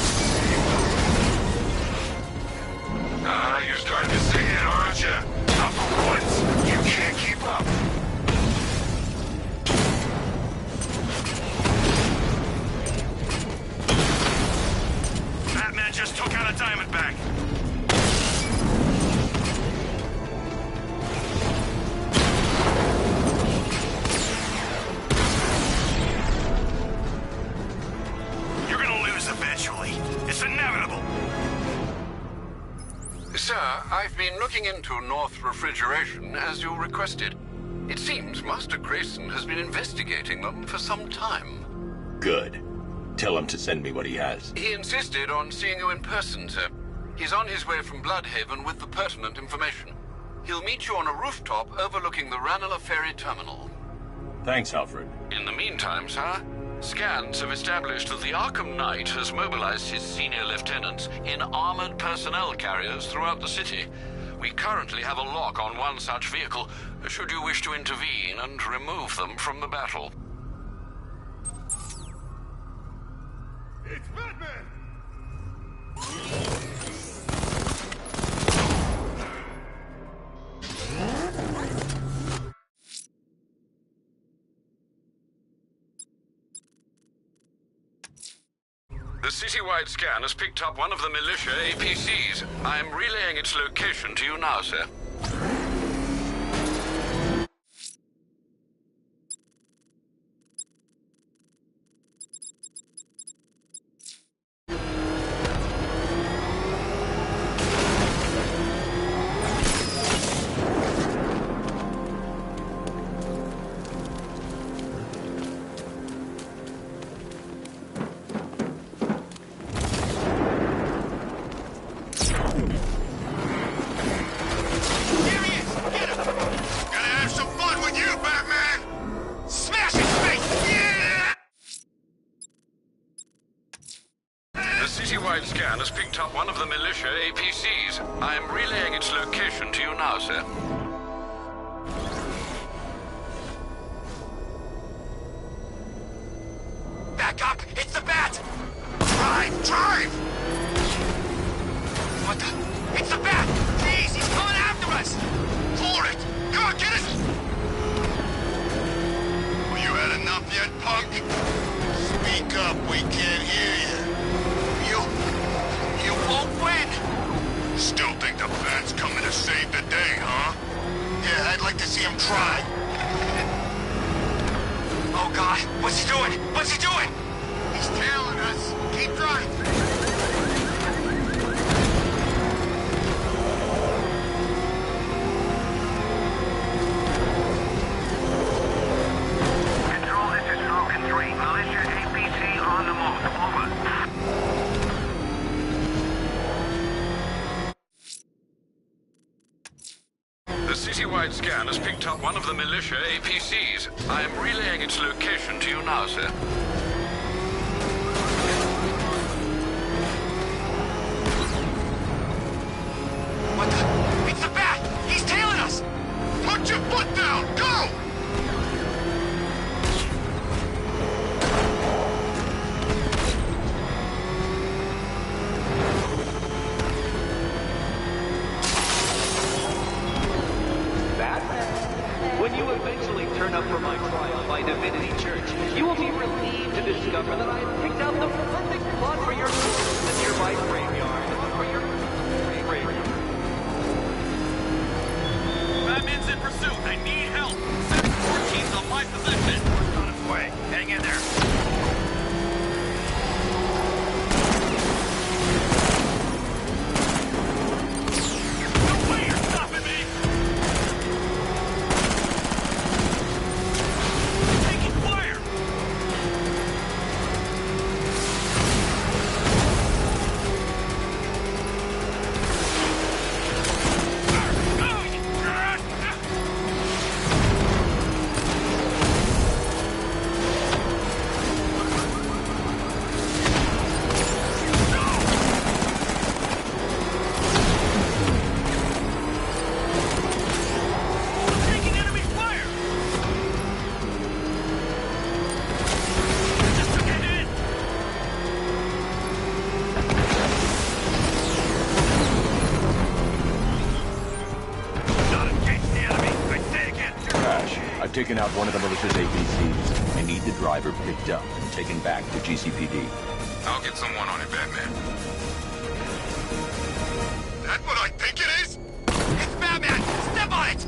You're starting to sing it, aren't you? Not for once. You can't keep up. Batman just took out a Diamondback. It's inevitable. Sir, I've been looking into North Refrigeration as you requested. It seems Master Grayson has been investigating them for some time. Good. Tell him to send me what he has. He insisted on seeing you in person, sir. He's on his way from Bloodhaven with the pertinent information. He'll meet you on a rooftop overlooking the Ranelagh Ferry Terminal. Thanks, Alfred. In the meantime, sir, scans have established that the Arkham Knight has mobilized his senior lieutenants in armored personnel carriers throughout the city. We currently have a lock on one such vehicle, should you wish to intervene and remove them from the battle. It's Batman! The citywide scan has picked up one of the militia APCs. I'm relaying its location to you now, sir. Scan has picked up one of the militia APCs. I am relaying its location to you now, sir. Back up! It's the Bat! Drive! Drive! What the? It's the Bat! Jeez, he's coming after us! For it! Come on, get it! Well, you had enough yet, punk? Speak up, we can't hear you. You won't win! Still think the Bat's coming to save the day, huh? Yeah, I'd like to see him try. Oh God, what's he doing? What's he doing? He's tailing us. Keep driving. Control, this is Falcon 3. Militia APC on the move. Over. The citywide scan has picked up one of the militia APCs. I am relaying its location to you now, sir. What the? It's the bat! He's tailing us! Put your foot down! Go! When you eventually turn up for my trial by Divinity Church, you will be relieved to discover that I have picked out the perfect plot for your corpse in the nearby graveyard. Batman's in pursuit. I need help. Send 14's on my position. It's on its way. Hang in there. No way you're stopping me! Taking fire! Taking enemy fire! Just took a hit! Not engage the enemy! I say again, Crash, I've taken out one of the militia's APCs. I need the driver picked up and taken back to GCPD. I'll get someone on it, Batman. That what I think it is? It's Batman! Step on it!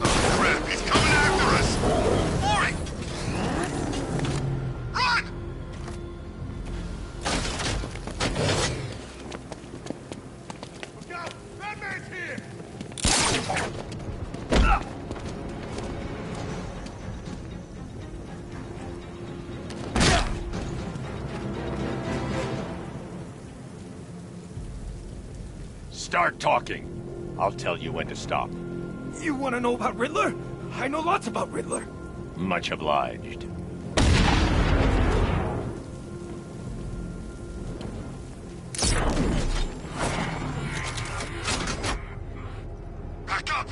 Oh crap, he's coming after us! For it! Run! Look out! Batman's here! Start talking. I'll tell you when to stop. You want to know about Riddler? I know lots about Riddler. Much obliged. Back up!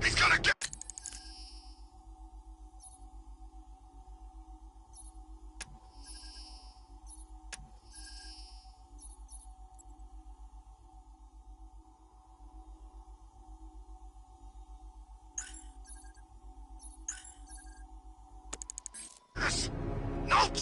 He's gonna get... Yes! Nope!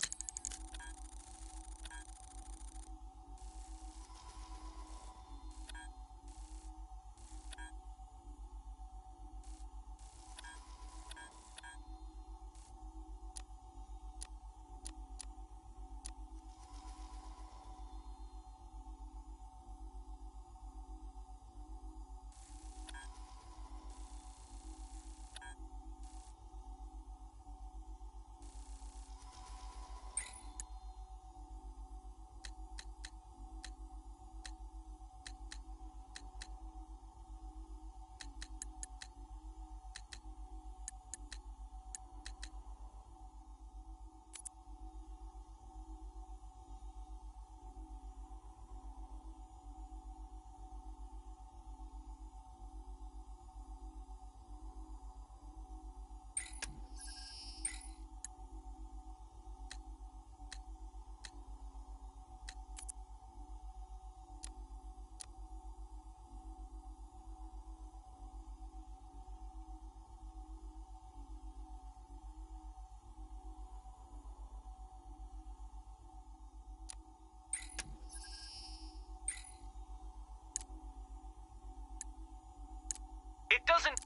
It doesn't...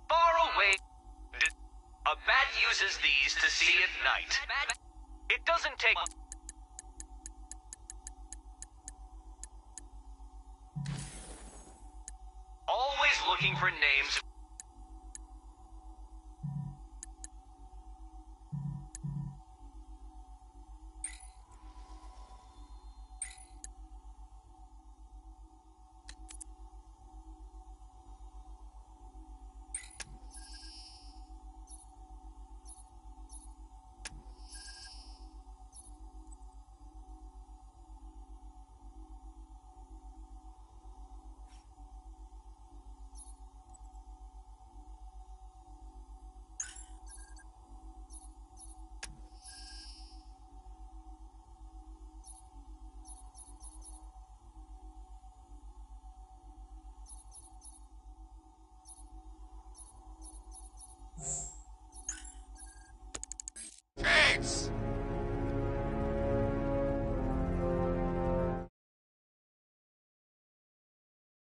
Far away... A bat uses these to see at night. It doesn't take...